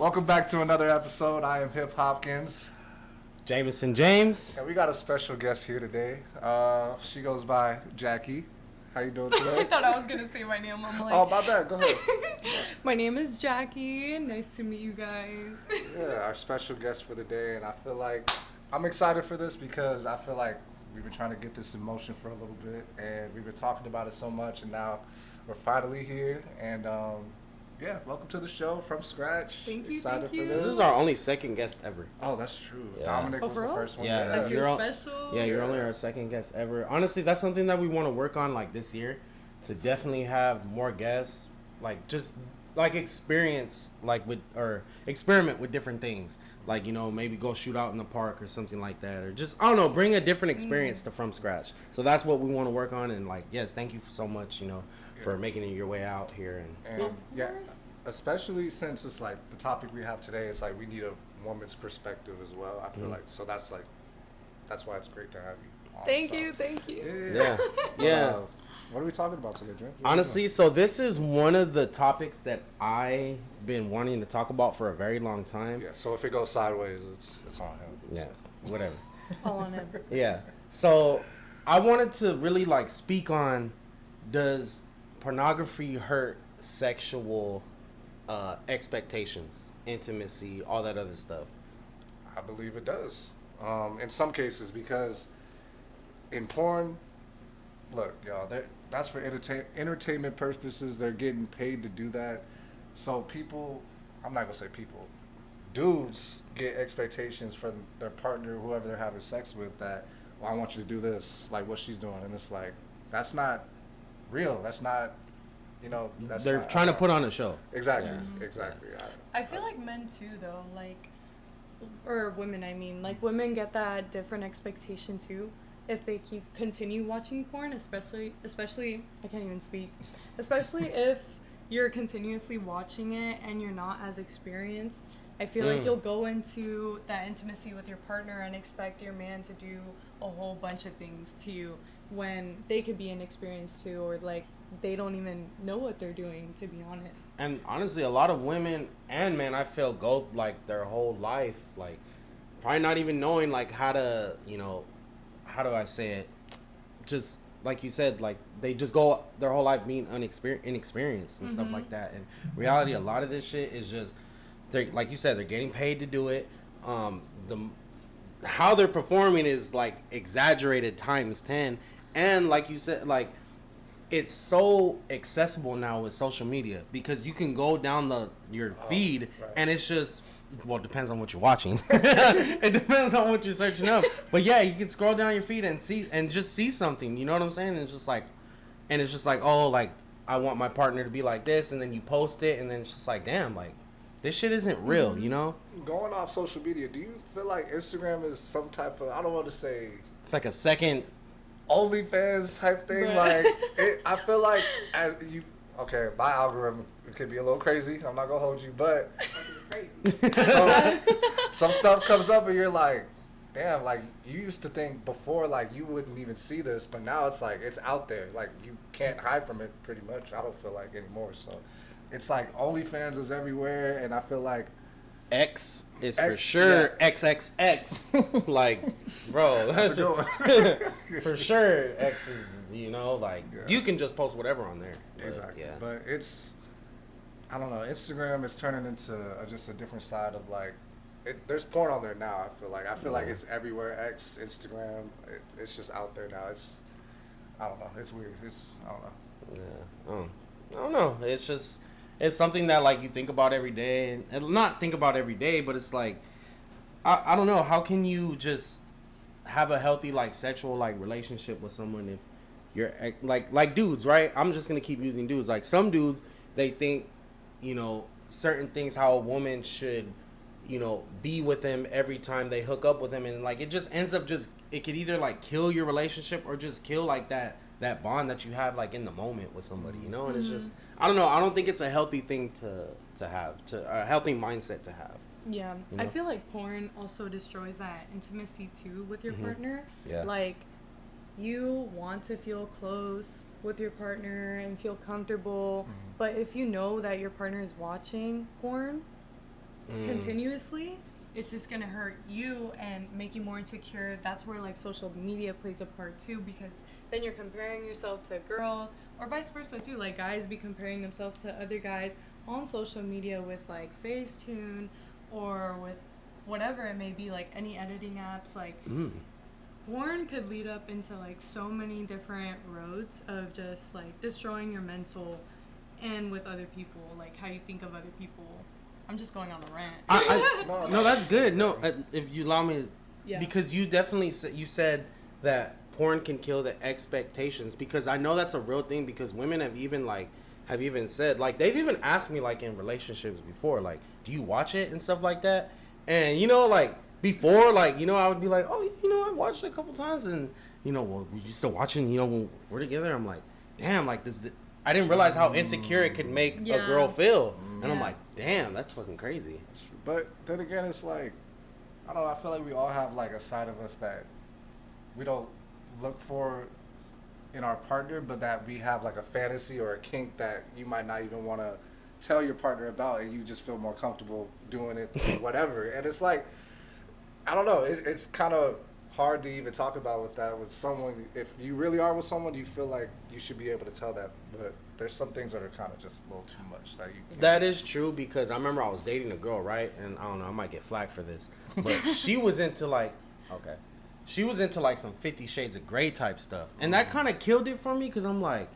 Welcome back to another episode. I am Hip Hopkins. Jameson James. And we got a special guest here today. She goes by Jackie. How you doing today? I thought I was going to say my name. I'm like... Oh, my bad. Go ahead. My name is Jackie. Nice to meet you guys. Yeah, our special guest for the day. And I feel like I'm excited for this because I feel like we've been trying to get this in motion for a little bit. And we've been talking about it so much. And now we're finally here. And yeah, welcome to the show from scratch. Thank you. Excited thank for you. this. This is our only second guest ever. Oh, that's true. Yeah. Dominic Oh, was for the real? first one. Yeah, I you're feel all- special. Yeah, you're only our second guest ever. Honestly, that's something that we want to work on like this year, to definitely have more guests, like just like experience like with or experiment with different things. Like, you know, maybe go shoot out in the park or something like that, or just I don't know, bring a different experience to From Scratch. So that's what we want to work on. And like, yes, thank you so much, you know, for making it your way out here. And And yeah, especially since it's like the topic we have today, it's like we need a woman's perspective as well. I feel like so that's why it's great to have you on. Thank So, you. Thank you. yeah, yeah. What are we talking about today, Jim? Honestly, so this is one of the topics that I've been wanting to talk about for a very long time. Yeah. So if it goes sideways, it's on him. Yeah, whatever. All on him. Yeah. So I wanted to really like speak on, does pornography hurt sexual expectations, intimacy, all that other stuff? I believe it does. In some cases, because in porn, look, y'all, that's for entertainment purposes. They're getting paid to do that. So people, I'm not gonna say people, dudes get expectations from their partner, whoever they're having sex with, that, well, I want you to do this, like what she's doing, and it's like, that's not real. That's not, you know, that's They're not, trying to put on a show. Exactly, Yeah. exactly. I feel like men too, though, like, or women, I mean, like women get that different expectation too. If they continue watching porn, especially, I can't even speak, especially if you're continuously watching it and you're not as experienced, I feel like you'll go into that intimacy with your partner and expect your man to do a whole bunch of things to you when they could be inexperienced too, or like they don't even know what they're doing, to be honest. And honestly, a lot of women and men, I feel, go like their whole life, like probably not even knowing like how to, you know, how do I say it? Just like you said, like they just go their whole life being inexperienced and stuff like that. And reality, a lot of this shit is just, they're, like you said, they're getting paid to do it. How they're performing is like exaggerated times 10. And like you said, like it's so accessible now with social media, because you can go down your feed and it's just, well, it depends on what you're watching. It depends on what you're searching up. But yeah, you can scroll down your feed and just see something. You know what I'm saying? And it's just like, oh, like I want my partner to be like this, and then you post it, and then it's just like, damn, like this shit isn't real, you know? Going off social media, do you feel like Instagram is some type of, I don't want to say It's like a second. OnlyFans type thing? Right. Like, I feel like as you, okay, my algorithm, it could be a little crazy. I'm not gonna hold you, but some stuff comes up and you're like, damn, like you used to think before like you wouldn't even see this, but now it's like it's out there. Like you can't hide from it pretty much. I don't feel like anymore. So it's like OnlyFans is everywhere, and I feel like X is for X, sure yeah. XXX. Like, bro, that's a good one. for sure X is, you know, like Yeah. you can just post whatever on there. Exactly. Yeah. But it's, I don't know, Instagram is turning into just a different side of like, there's porn on there now. I feel like it's everywhere. X, Instagram, it's just out there now. It's, I don't know, it's weird. I don't know. Yeah. I don't know. It's just, it's something that like you think about every day, and not think about every day, but it's like, I don't know. How can you just have a healthy like sexual like relationship with someone if you're like dudes, right? I'm just gonna keep using dudes. Like some dudes, they think, you know, certain things how a woman should, you know, be with them every time they hook up with them, and like it just ends up just, it could either like kill your relationship or just kill like that bond that you have like in the moment with somebody, you know. And it's just, I don't know, I don't think it's a healthy thing to have, a healthy mindset to have. Yeah, You know? I feel like porn also destroys that intimacy too with your partner. Yeah. Like, you want to feel close with your partner and feel comfortable, but if you know that your partner is watching porn, continuously, it's just gonna hurt you and make you more insecure. That's where like social media plays a part too, because then you're comparing yourself to girls, or vice versa too. Like guys be comparing themselves to other guys on social media with like Facetune or with whatever it may be, like any editing apps. Like porn could lead up into like so many different roads of just like destroying your mental and with other people, like how you think of other people. I'm just going on a rant. No, that's good. No, if you allow me, Yeah. because you definitely you said that porn can kill the expectations, because I know that's a real thing, because women have even said, like, they've even asked me, like, in relationships before, like, do you watch it and stuff like that? And, you know, like, before, like, you know, I would be like, oh, you know, I watched it a couple times, and, you know, well, you still watching, you know, when we're together? I'm like, damn, like, I didn't realize how insecure it could make a girl feel. And I'm like, damn, that's fucking crazy. But then again, it's like, I don't know, I feel like we all have like a side of us that we don't look for in our partner, but that we have like a fantasy or a kink that you might not even want to tell your partner about, and you just feel more comfortable doing it or whatever. And it's like, I don't know, it's kind of hard to even talk about with someone. If you really are with someone, you feel like you should be able to tell that, but there's some things that are kind of just a little too much that you can't. That is true, because I remember I was dating a girl, right? And I don't know, I might get flack for this, but she was into like, she was into like some 50 Shades of Grey type stuff, and that kind of killed it for me, because I'm like,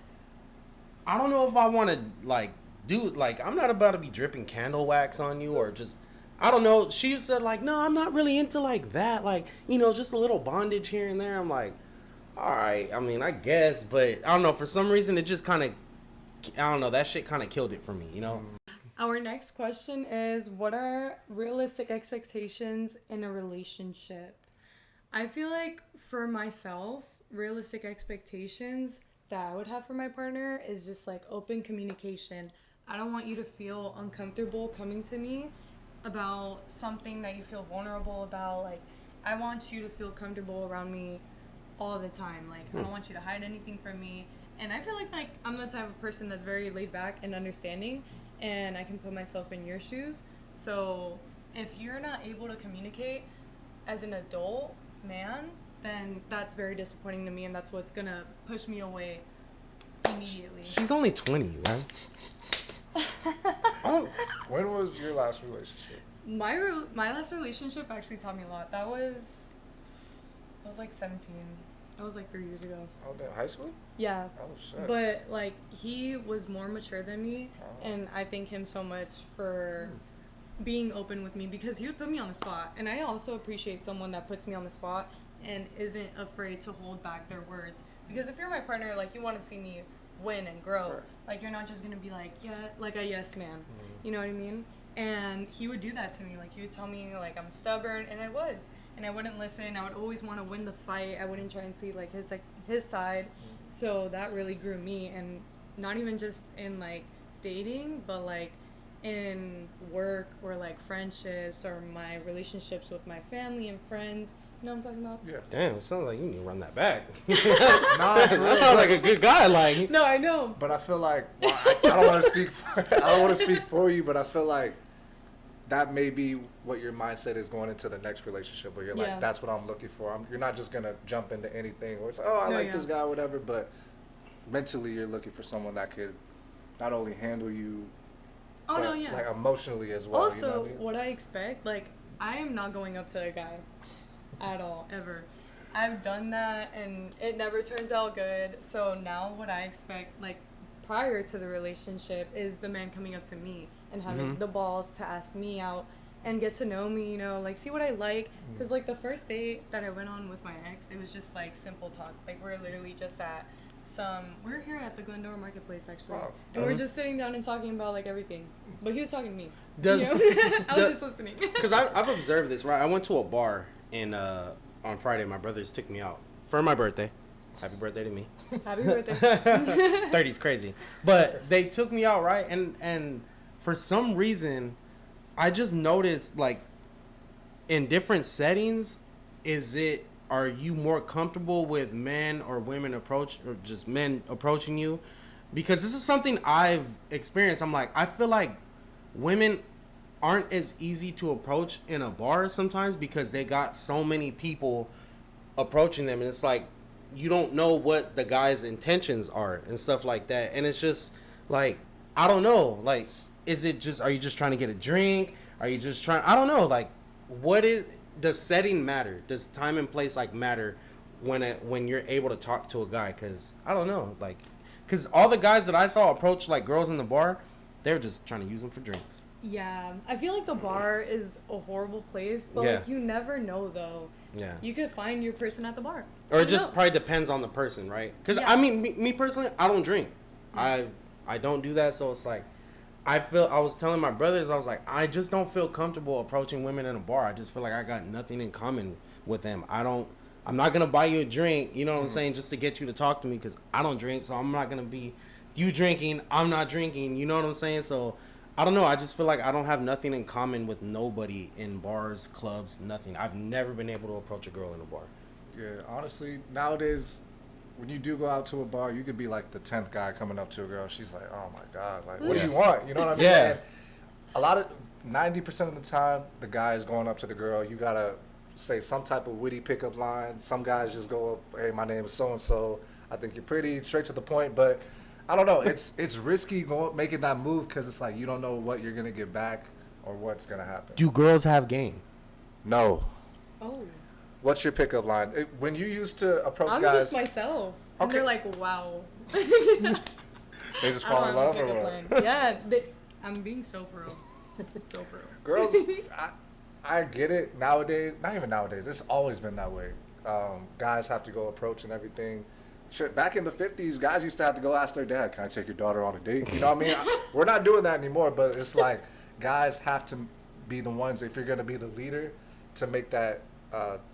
I don't know if I want to like do, like, I'm not about to be dripping candle wax on you, or just, I don't know. She said like, no, I'm not really into like that, like, you know, just a little bondage here and there. I'm like, all right, I mean, I guess, but I don't know, for some reason it just kind of, I don't know, that shit kind of killed it for me, you know? Our next question is, what are realistic expectations in a relationship? I feel like for myself, realistic expectations that I would have for my partner is just like open communication. I don't want you to feel uncomfortable coming to me about something that you feel vulnerable about. Like, I want you to feel comfortable around me all the time. Like, I don't want you to hide anything from me. And I feel like I'm the type of person that's very laid back and understanding, and I can put myself in your shoes. So if you're not able to communicate as an adult man, then that's very disappointing to me, and that's what's gonna push me away immediately. She's only 20, right? Oh, when was your last relationship? My last relationship actually taught me a lot. I was like 17. That was like 3 years ago. Oh, damn, high school? Yeah. Oh, shit. But like, he was more mature than me, and I thank him so much for being open with me, because he would put me on the spot. And I also appreciate someone that puts me on the spot and isn't afraid to hold back their words. Because if you're my partner, like, you want to see me win and grow. Right. Like, you're not just gonna be like, yeah, like a yes man. You know what I mean? And he would do that to me. Like, he would tell me like I'm stubborn, and I was, and I wouldn't listen. I would always want to win the fight. I wouldn't try and see like his side. So that really grew me, and not even just in like dating, but like in work or like friendships or my relationships with my family and friends. You know what I'm talking about? Yeah. Damn, it sounds like you need to run that back. Nah, for real. That sounds like a good guy, like. No, I know. But I feel like, well, I don't want to speak. I don't want to speak for you, but I feel like that may be what your mindset is going into the next relationship, where you're like, Yeah. that's what I'm looking for. You're not just gonna jump into anything where it's like, oh, I No, like yeah. this guy, or whatever. But mentally, you're looking for someone that could not only handle you, Oh but no, yeah. like emotionally as well. Also, you know what I mean? what I expect, like, I am not going up to a guy at all, ever. I've done that, and it never turns out good. So now what I expect, like, prior to the relationship, is the man coming up to me and having the balls to ask me out and get to know me, you know, like, see what I like. Because, like, the first date that I went on with my ex, it was just, like, simple talk. Like, we're literally just at we're here at the Glendora Marketplace, actually. Wow. And we're just sitting down and talking about, like, everything. But he was talking to me. Does- you know? I was does- just listening. Because I've observed this, right? I went to a bar on Friday. My brothers took me out for my birthday. Happy birthday to me. Happy birthday. 30's crazy. But they took me out, right? And for some reason, I just noticed, like, in different settings, are you more comfortable with men or women or just men approaching you? Because this is something I've experienced. I'm like, I feel like women aren't as easy to approach in a bar sometimes because they got so many people approaching them, and it's like you don't know what the guy's intentions are and stuff like that. And it's just like, I don't know, like, are you just trying to get a drink? Are you just trying, I don't know, like, does setting matter? Does time and place like matter when you're able to talk to a guy? Because I don't know, like, because all the guys that I saw approach like girls in the bar, they're just trying to use them for drinks. Yeah, I feel like the bar is a horrible place, but like you never know though. Yeah. You could find your person at the bar. Or it just probably depends on the person, right? Because I mean, me personally, I don't drink. I don't do that, so it's like, I was telling my brothers, I was like, I just don't feel comfortable approaching women in a bar. I just feel like I got nothing in common with them. I'm not gonna buy you a drink, you know what I'm saying, just to get you to talk to me, because I don't drink, so I'm not gonna be you drinking, I'm not drinking, you know what I'm saying? So I don't know, I just feel like I don't have nothing in common with nobody in bars, clubs, nothing. I've never been able to approach a girl in a bar. Yeah, honestly, nowadays, when you do go out to a bar, you could be like the 10th guy coming up to a girl. She's like, oh my God, like, what do you want? You know what I mean? Yeah. And a lot of, 90% of the time, the guy is going up to the girl. You gotta say some type of witty pickup line. Some guys just go up, hey, my name is so-and-so. I think you're pretty, straight to the point. But I don't know. It's risky making that move because it's like you don't know what you're going to get back or what's going to happen. Do girls have game? No. Oh. What's your pickup line? When you used to approach I'm guys... just myself. And Okay. they're like, wow. They just fall in love or what? Yeah, I'm being so for real. So for real. Girls, I get it nowadays. Not even nowadays. It's always been that way. Guys have to go approach and everything. Shit, back in the 50s, guys used to have to go ask their dad, can I take your daughter on a date? You know what I mean? We're not doing that anymore, but it's like guys have to be the ones, if you're going to be the leader, to make that,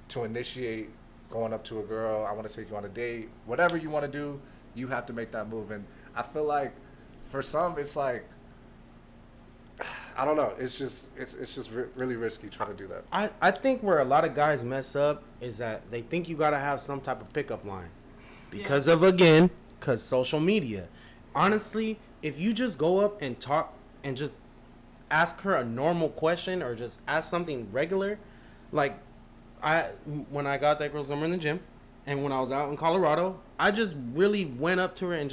to initiate going up to a girl, I want to take you on a date. Whatever you want to do, you have to make that move. And I feel like for some, it's like, I don't know. It's just really risky trying to do that. I think where a lot of guys mess up is that they think you got to have some type of pickup line because because social media. Honestly, if you just go up and talk and just ask her a normal question or just ask something regular, like when I got that girl's number in the gym and when I was out in Colorado, I just really went up to her and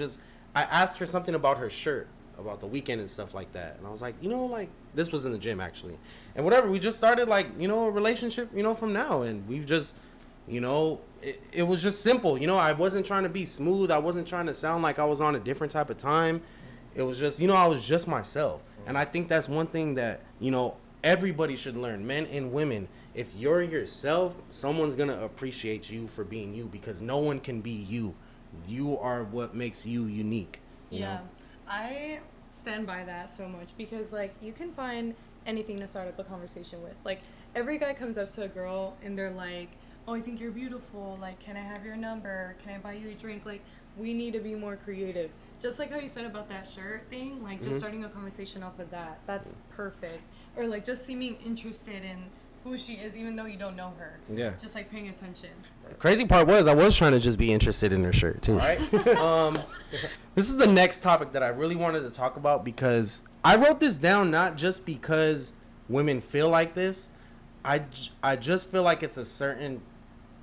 I asked her something about her shirt, about the weekend and stuff like that. And I was like, like, this was in the gym actually. And whatever, we just started like, a relationship, from now. And we've just, it was just simple. I wasn't trying to be smooth. I wasn't trying to sound like I was on a different type of time. It was just, I was just myself. And I think that's one thing that, everybody should learn, men and women. If you're yourself, someone's going to appreciate you for being you because no one can be you. You are what makes you unique. You know? I stand by that so much because, like, you can find anything to start up a conversation with. Like, every guy comes up to a girl and they're like, oh, I think you're beautiful. Like, can I have your number? Can I buy you a drink? Like, we need to be more creative. Just like how you said about that shirt thing, like, just starting a conversation off of that. That's perfect. Or, like, just seeming interested in who she is even though you don't know her. Yeah. Just, like, paying attention. The crazy part was I was trying to just be interested in her shirt, too. Right? This is the next topic that I really wanted to talk about because I wrote this down not just because women feel like this. I just feel like it's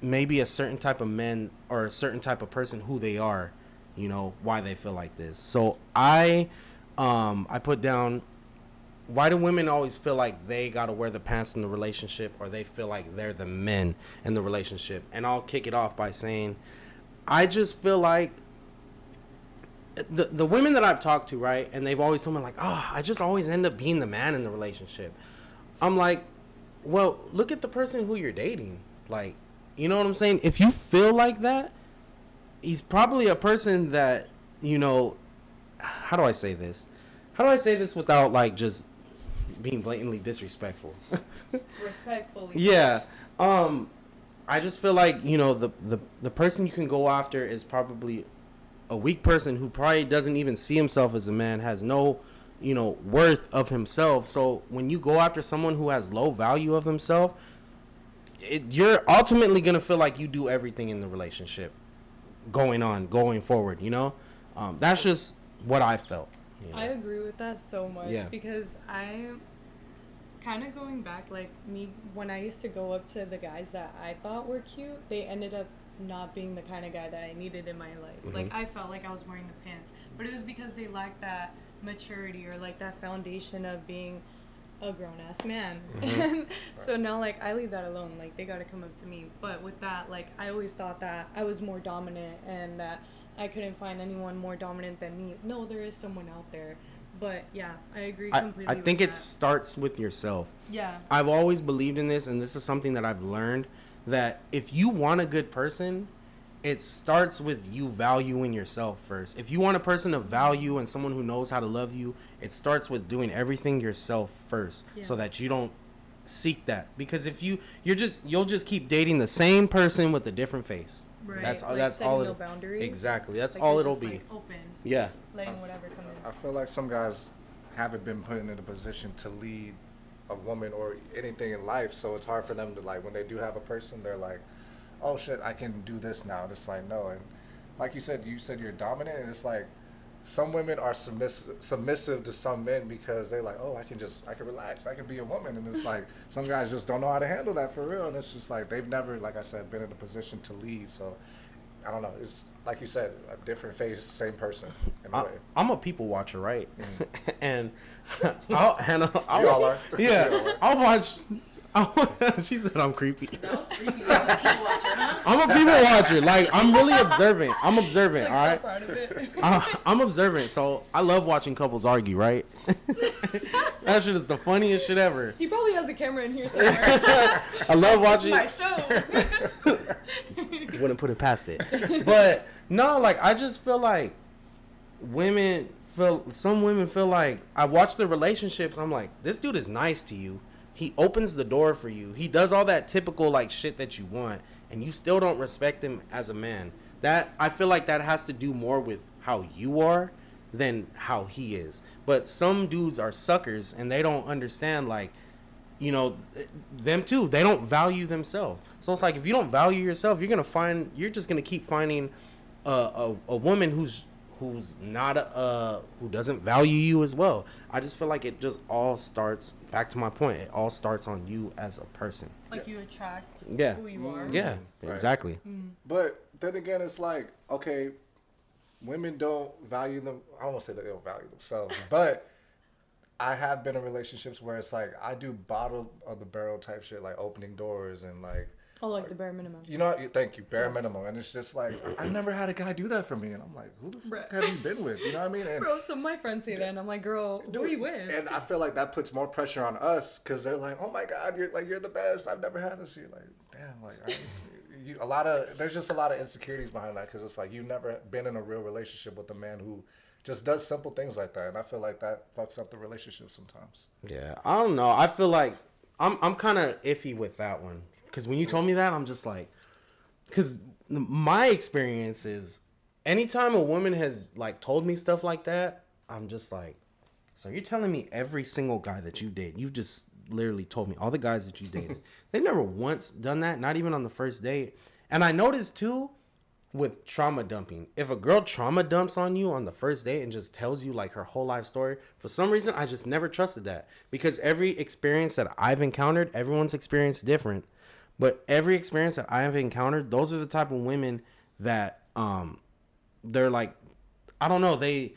maybe a certain type of men or a certain type of person who they are, why they feel like this. So I put down, why do women always feel like they got to wear the pants in the relationship or they feel like they're the men in the relationship? And I'll kick it off by saying, I just feel like the women that I've talked to, right, and they've always told me like, oh, I just always end up being the man in the relationship. I'm like, well, look at the person who you're dating. Like, you know what I'm saying? If you feel like that, he's probably a person that, how do I say this? How do I say this without like just being blatantly disrespectful? Respectfully. Yeah. I just feel like, the person you can go after is probably a weak person who probably doesn't even see himself as a man, has no, worth of himself. So when you go after someone who has low value of himself, you're ultimately going to feel like you do everything in the relationship going forward, That's just what I felt. I agree with that so much because kind of going back, like me, when I used to go up to the guys that I thought were cute, they ended up not being the kind of guy that I needed in my life. Like, I felt like I was wearing the pants, but it was because they lacked that maturity or like that foundation of being a grown-ass man. And so now, like, I leave that alone. Like, they gotta come up to me. But with that, like, I always thought that I was more dominant and that I couldn't find anyone more dominant than me. No, there is someone out there. But yeah, I agree completely. I think with it that. starts with yourself. Yeah. I've always believed in this, and this is something that I've learned, that if you want a good person, it starts with you valuing yourself first. If you want a person of value and someone who knows how to love you, it starts with doing everything yourself first, so that you don't seek that. Because if you'll just keep dating the same person with a different face. Right. That's like that's setting all no it, boundaries. exactly. That's Like, all you're it'll just, be. like, open, Yeah. letting whatever come in. I feel like some guys haven't been put in a position to lead a woman or anything in life, so it's hard for them to, like, when they do have a person, they're like, oh shit, I can do this now. It's like, no. And like you said you're dominant, and it's like some women are submissive to some men because they're like, oh, I can relax, I can be a woman. And it's like some guys just don't know how to handle that for real, and it's just like they've never, like I said, been in a position to lead. So I don't know, it's like you said, a different face, same person in a way. I'm a people watcher, right? And You all are. Yeah, You all are. I'll watch. She said I'm creepy. That was creepy. People watcher, huh? I'm a people watcher. Like, I'm really observant. I'm observant, Like, all right? so proud of it. I'm observant, so I love watching couples argue, right? That shit is the funniest shit ever. He probably has a camera in here somewhere. I love It's watching. my show. Wouldn't put it past it. But no, like, I just feel like some women feel like, I watch the relationships, I'm like, this dude is nice to you. He opens the door for you. He does all that typical, like, shit that you want, and you still don't respect him as a man. That, I feel like that has to do more with how you are than how he is. But some dudes are suckers, and they don't understand, like, you know, them too. They don't value themselves. So it's like, if you don't value yourself, you're just gonna keep finding a woman who's not who doesn't value you as well. I just feel like it just all starts, back to my point, it all starts on you as a person. Like, you attract Yeah. who you are. Yeah, Right. exactly. But then again, it's like, okay, women don't value them. I don't want to say that they don't value themselves, but I have been in relationships where it's like I do bottom of the barrel type shit, like opening doors and like, Oh, like the bare minimum. you know, thank you, bare minimum. And it's just like, I never had a guy do that for me. And I'm like, who the fuck have you been with? You know what I mean? And Bro, some of my friends say that, and I'm like, girl, who are you with? And I feel like that puts more pressure on us because they're like, oh my God, you're the best. I've never had this. You're like, damn, like, there's just a lot of insecurities behind that because it's like you've never been in a real relationship with a man who just does simple things like that. And I feel like that fucks up the relationship sometimes. Yeah, I don't know. I feel like I'm kind of iffy with that one. Because when you told me that, I'm just like, because my experience is, anytime a woman has, like, told me stuff like that, I'm just like, so you're telling me every single guy that you dated, you've just literally told me all the guys that you dated, they've never once done that, not even on the first date. And I noticed too, with trauma dumping, if a girl trauma dumps on you on the first date and just tells you, like, her whole life story, for some reason I just never trusted that. Because every experience that I've encountered, everyone's experience different. But every experience that I have encountered, those are the type of women that they're like, I don't know, they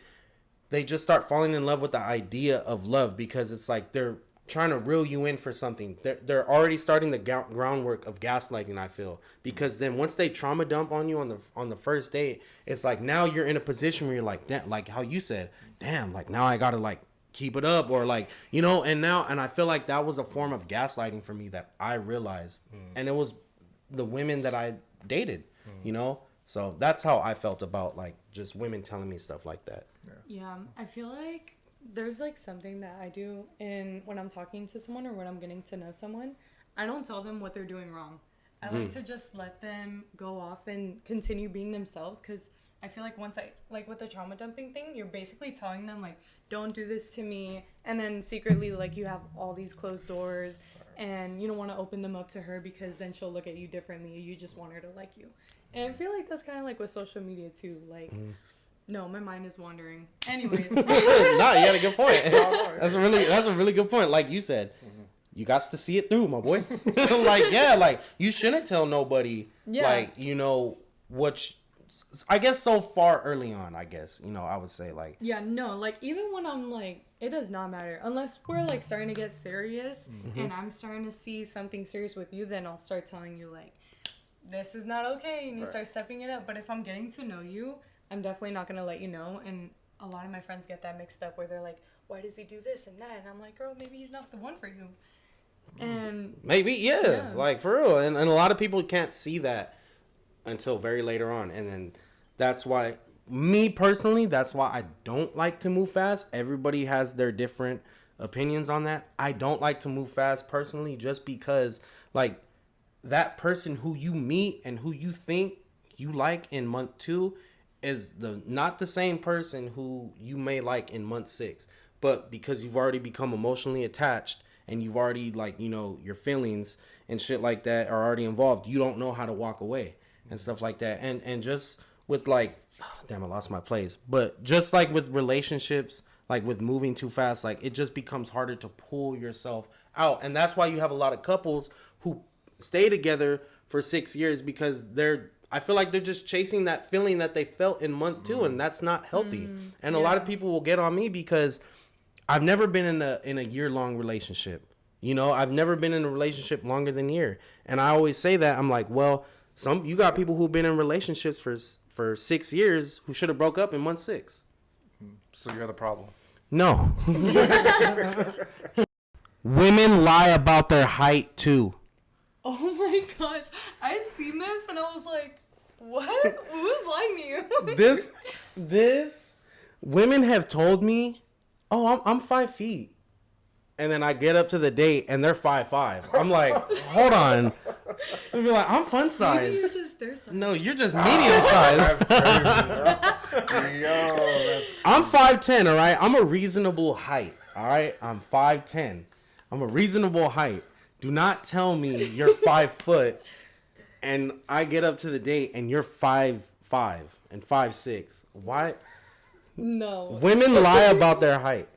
just start falling in love with the idea of love, because it's like they're trying to reel you in for something. They're already starting the groundwork of gaslighting, I feel, because then once they trauma dump on you on the first date, it's like now you're in a position where you're like, damn, like how you said, damn, like now I gotta, like, keep it up, or, like, you know. And I feel like that was a form of gaslighting for me that I realized, and it was the women that I dated, you know. So that's how I felt about, like, just women telling me stuff like that. Yeah, I feel like there's, like, something that I do when I'm talking to someone or when I'm getting to know someone. I don't tell them what they're doing wrong. I like to just let them go off and continue being themselves, because I feel like once like, with the trauma dumping thing, you're basically telling them, like, don't do this to me, and then secretly, like, you have all these closed doors, and you don't want to open them up to her because then she'll look at you differently. You just want her to like you. And I feel like that's kind of like with social media too. Like, no, my mind is wandering. Anyways. Nah, you got a good point. That's a really good point. Like you said, you got to see it through, my boy. Like, yeah, like, you shouldn't tell nobody, Yeah. like, you know, I guess so far early on, I guess, you know, I would say, like. Yeah, no, like, even when I'm, like, it does not matter. Unless we're, like, starting to get serious, and I'm starting to see something serious with you, then I'll start telling you, like, this is not okay, and you start stepping it up. But if I'm getting to know you, I'm definitely not going to let you know. And a lot of my friends get that mixed up where they're like, why does he do this and that? And I'm like, girl, maybe he's not the one for you. And Maybe, yeah, Yeah. like, for real. And a lot of people can't see that until very later on. And then that's why, me personally, that's why I don't like to move fast. Everybody has their different opinions on that. I don't like to move fast personally just because, like, that person who you meet and who you think you like in month 2 is not the same person who you may like in month 6. But because you've already become emotionally attached and you've already, like, you know, your feelings and shit like that are already involved, you don't know how to walk away and stuff like that. And just with, like, damn, I lost my place. But just like with relationships, like with moving too fast, like, it just becomes harder to pull yourself out. And that's why you have a lot of couples who stay together for 6 years, because I feel like they're just chasing that feeling that they felt in month 2, and that's not healthy. And a lot of people will get on me because I've never been in a year-long relationship. You know, I've never been in a relationship longer than a year. And I always say that. I'm like, well, you got people who've been in relationships for 6 years who should have broke up in month 6. So you're the problem. No. Women lie about their height too. oh my gosh, I seen this and I was like, what? Who's lying to you? This women have told me, oh, I'm 5 feet. And then I get up to the date and they're 5'5". I'm like, hold on. I'd be like, I'm fun Maybe you're size. just their size. No, you're just medium size. That's crazy, bro. Yo, that's I'm 5'10", all right? I'm a reasonable height, all right? I'm 5'10". I'm a reasonable height. Do not tell me you're 5 foot and I get up to the date and you're 5'5" and 5'6". Why? No. Women lie about their height.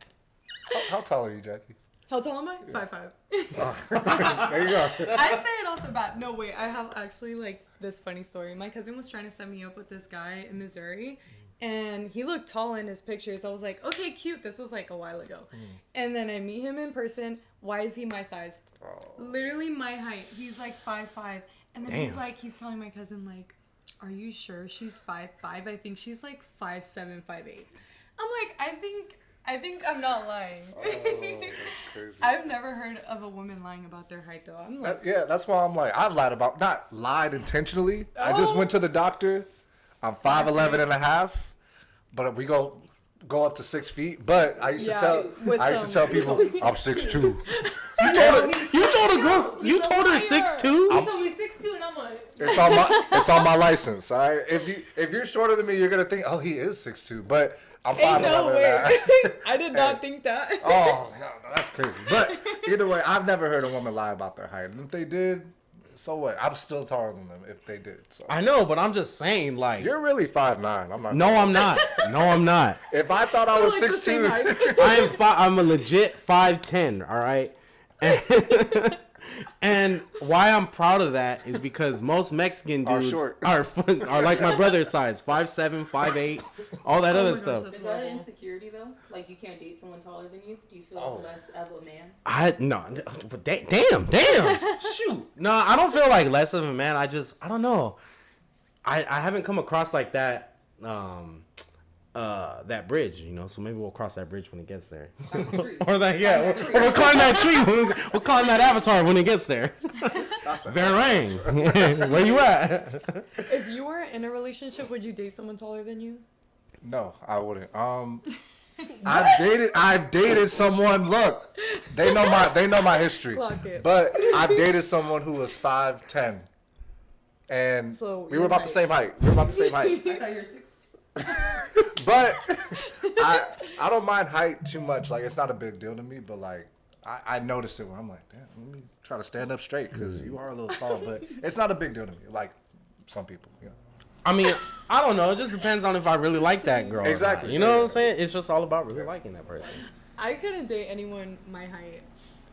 how tall are you, Jackie? How tall am I? 5'5". There you go. I say it off the bat. No, wait. I have actually, like, this funny story. My cousin was trying to set me up with this guy in Missouri, and he looked tall in his pictures. I was like, okay, cute. This was, like, a while ago. And then I meet him in person. Why is he my size? Literally my height. He's, like, 5'5". And then Damn. he's telling my cousin, like, are you sure she's 5'5"? I think she's, like, 5'7", 5'8". I'm like, I think I'm not lying. Oh, that's crazy. I've never heard of a woman lying about their height, though. I'm like, Yeah, that's why I'm like, I've not lied intentionally. I just went to the doctor. I'm 5'11" and a half, but we go up to 6 feet. But I used to tell people I'm 6'2". You told a girl, you told her 6'2"? He told me 6'2", and I'm like, It's on my license. All right. If you're shorter than me, you're gonna think, oh, he is 6'2". But I'm 5'11". ain't no and a way. half. I did not think that. Oh, hell no, that's crazy. But either way, I've never heard a woman lie about their height. And if they did, so what? I'm still taller than them if they did. So I know, but I'm just saying, like, you're really 5'9". I'm not. no, I'm not. No, I'm not. If I thought I was Like the same 6'2", height. I'm a legit 5'10", all right? And why I'm proud of that is because most Mexican Are dudes short. are like my brother's size, 5'7", 5'8", all that Oh other my gosh, stuff. that's is that horrible. an insecurity though? Like you can't date someone taller than you? Do you feel Oh. less of a man? Damn. Shoot. No, I don't feel like less of a man. I don't know. I haven't come across like that, that bridge, you know, so maybe we'll cross that bridge when it gets there. Like the tree. Or that, yeah, we'll climb that tree. We'll climb that avatar when it gets there. Varang, where you at? If you were in a relationship, would you date someone taller than you? no, I wouldn't. I've dated someone. Look, they know my history. Clock it. But I've dated someone who was 5'10", and So we were your about the height. same height. We were about the same height. I thought you were 6'2". But I don't mind height too much. Like, it's not a big deal to me. But like, I notice it when I'm like, damn, let me try to stand up straight because you are a little tall. But it's not a big deal to me. Like some people, you know. I mean, I don't know. It just depends on if I really like that girl. or not. Exactly. You know what I'm saying? It's just all about really liking that person. I couldn't date anyone my height.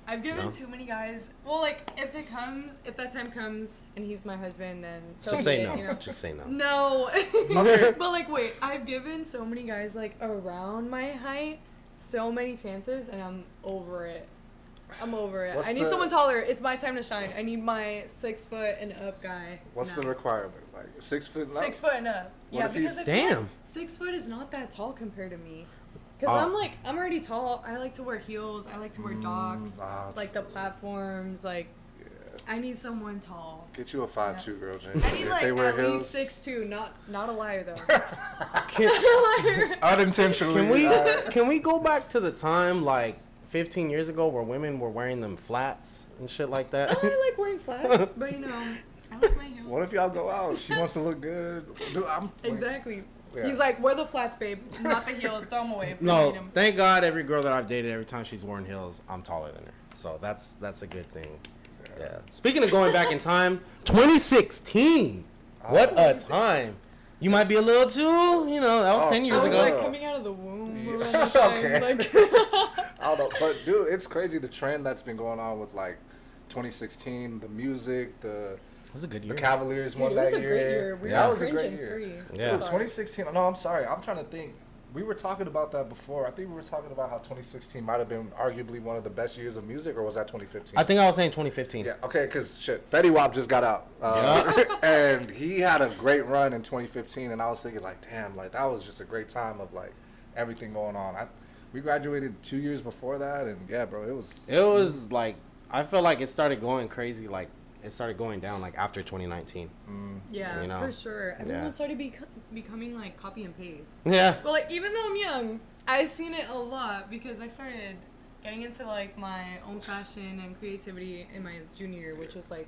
I've given No? too many guys. Well, like if that time comes, and he's my husband, then so Just be say it, no. you know? Just say no. No. Okay. But like, wait, I've given so many guys like around my height so many chances, and I'm over it. I'm over it. What's I need the- someone taller. It's my time to shine. I need my 6 foot and up guy. What's now. the requirement? Like 6 foot? And up? 6 foot and up. What Yeah, if he's- because I feel like Damn. 6 foot is not that tall compared to me. Because I'm already tall. I like to wear heels. I like to wear dogs. Like the platforms. Like, Yeah. I need someone tall. Get you a 5'2" Yes. girl, James. I need If like they wear at heels, least 6'2". Not a liar though. Can, Not a liar. unintentionally. can we can we go back to the time like 15 years ago where women were wearing them flats and shit like that? I like wearing flats, but you know, I like my heels. What if y'all go out? She wants to look good. Dude, Exactly. Yeah. He's like, wear the flats, babe, not the heels. Throw them away. We don't No, need 'em." thank God every girl that I've dated, every time she's worn heels, I'm taller than her. So that's a good thing. Yeah. Speaking of going back in time, 2016. What a time. You might be a little too, you know, that was Oh, 10 I years was ago. like coming out of the womb Yeah. around the time. Okay. Like, I don't know, but dude, it's crazy the trend that's been going on with like 2016, the music, It was a good the year. Cavaliers dude, won it was that a year. great year. We Yeah. That were was a cringe great and year. free. Yeah. Dude, Sorry. 2016. No, I'm sorry. I'm trying to think. We were talking about that before. I think we were talking about how 2016 might have been arguably one of the best years of music, or was that 2015? I think I was saying 2015. Yeah, okay, because shit, Fetty Wap just got out. And he had a great run in 2015, and I was thinking, like, damn, like, that was just a great time of, like, everything going on. We graduated 2 years before that, and yeah, bro, it was. It was like, I feel like it started going crazy, like, it started going down, like, after 2019. Yeah, You know? for sure. Everyone Yeah. started becoming like copy and paste. Yeah. But like, even though I'm young, I've seen it a lot because I started getting into like my own fashion and creativity in my junior year, which was like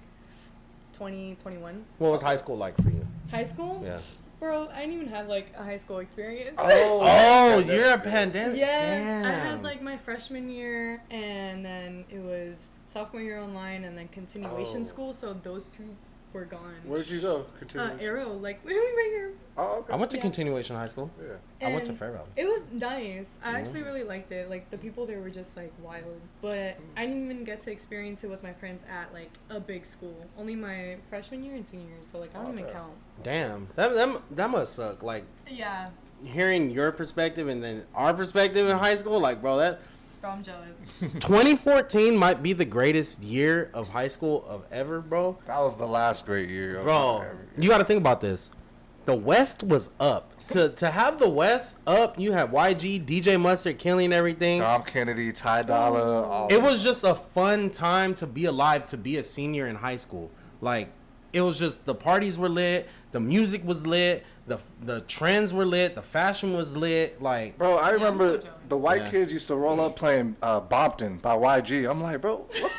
2021. What was high school like for you? High school? Yeah. Bro, I didn't even have like a high school experience. Oh, you're a pandemic. Yes, I Damn. had like my freshman year, and then it was sophomore year online, and then continuation Oh. school. So those two were gone. Where'd you go? Continue. Arrow, like literally right here. Oh, okay. I went to Yeah. continuation high school. Yeah. I went to And Fair Valley. It was nice. I actually Mhm. really liked it. Like the people there were just like wild. But I didn't even get to experience it with my friends at like a big school. Only my freshman year and senior year. So like I don't even Okay. count. Damn, that must suck. Like Yeah, hearing your perspective and then our perspective in high school. Like, bro, that bro, I'm jealous. 2014 might be the greatest year of high school of ever, bro. That was the last great year. Of Bro, you got to think about this. The West was up. To have the West up, you have YG, DJ Mustard killing everything. Dom Kennedy, Ty Dolla. All It was just a fun time to be alive, to be a senior in high school. Like, it was just, the parties were lit, the music was lit, the trends were lit, the fashion was lit. Like, Bro, I I'm remember so jealous. the white Yeah. kids used to roll up playing Bompton by YG. I'm like, bro, what?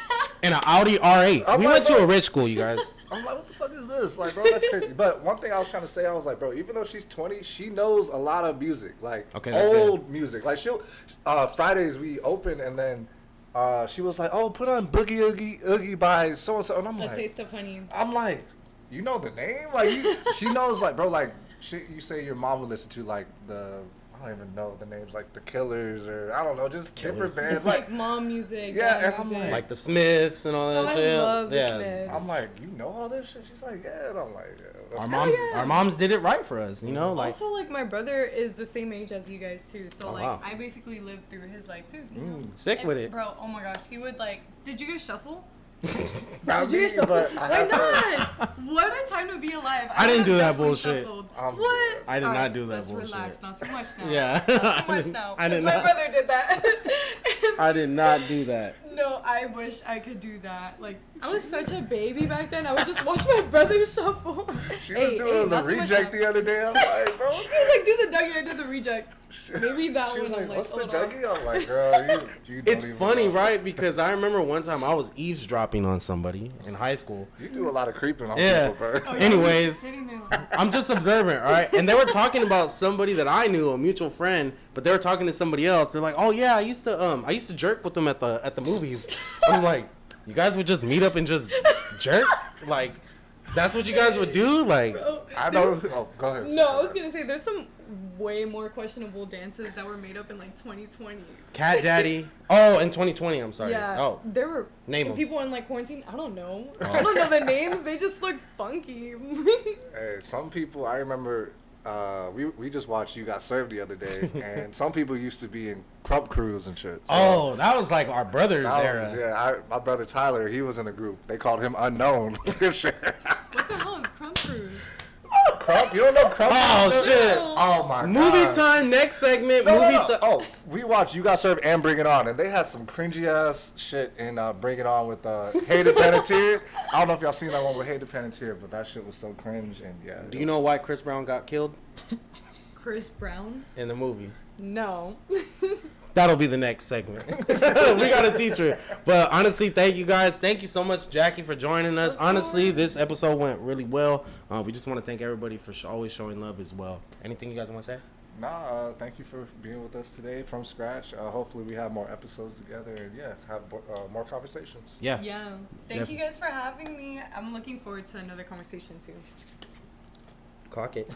in an Audi R8. I'm We like, went to bro. a rich school, you guys. I'm like, what the fuck is this? Like, bro, that's crazy. But one thing I was trying to say, I was like, bro, even though she's 20, she knows a lot of music, like Okay, that's old music. Like she'll Fridays we open and then she was like, oh, put on Boogie Oogie Oogie by so and so, and I'm A like, taste of honey. I'm like, you know the name? Like she knows, like, bro, like you say your mom would listen to like I don't even know the names, like the Killers or I don't know, just different Killers. bands. It's like mom music. Yeah, dad and I'm music. Like the Smiths and all that Oh, I shit. love the yeah. Smiths. I'm like, you know all this shit? She's like, yeah. And I'm like, yeah. that's Our crazy. moms, yeah. our moms did it right for us, you know. Like, also, like my brother is the same age as you guys too, so Oh, like wow. I basically lived through his life too. You know? sick And, with it. bro. Oh my gosh, he would like. Did you guys shuffle? Not Did you me, guys shuffle? but I Why have friends. not? What a time to be alive! I didn't would've do that definitely bullshit. shuffled. I'm What? good. I did not Alright, do that let's bullshit. relax. Not too much now. Yeah. Not I too much didn't- now. I did Because my not. brother did that. I did not do that. No, I wish I could do that. Like, I was such a baby back then. I would just watch my brother shuffle. She was doing the not too much reject now. the other day. I'm like, bro. He was like, do the Dougie, I did the reject. Maybe that She was one like, I'm what's a the little- Dougie? I'm like, girl, you don't It's even funny, know. right? Because I remember one time I was eavesdropping on somebody in high school. You do a lot of creeping on Yeah. people, bro. Oh, yeah, Anyways. he was just sitting there. I'm just observant, all right? And they were talking about somebody that I knew, a mutual friend, but they were talking to somebody else. They're like, "Oh yeah, I used to jerk with them at the movies." I'm like, "You guys would just meet up and just jerk? Like, that's what you guys would do?" Like, Bro, I know. Oh, go ahead. No, I was gonna say there's some way more questionable dances that were made up in like 2020. Cat Daddy. Oh, in 2020. I'm sorry. Yeah. Oh, There were name and 'em. people in like quarantine. I don't know. Oh. I don't know the names. They just look funky. Hey, some people, I remember, we just watched You Got Served the other day, and some people used to be in Crump Crews and shit. So Oh, that was like our brother's that era. was- yeah, my brother Tyler, he was in a group. They called him Unknown. Shit. What the hell is Crump Cruise? Crump? You don't know Crump? Oh, shit. Oh my god. Movie time. Next segment. No, movie no, no. time. Oh, we watched You Got Served and Bring It On, and they had some cringy ass shit in Bring It On with Hayden Panettiere. I don't know if y'all seen that one with Hayden Panettiere, but that shit was so cringe. And yeah. Do you know why Chris Brown got killed Chris Brown? in the movie? No. That'll be the next segment. We got a teacher. But honestly, thank you guys. Thank you so much, Jackie, for joining us. Of Honestly, course. this episode went really well. We just want to thank everybody for always showing love as well. Anything you guys want to say? Nah, thank you for being with us today from scratch. Hopefully we have more episodes together and yeah, have more conversations. Yeah. Yeah. Thank you guys for having me. I'm looking forward to another conversation too. Clock it.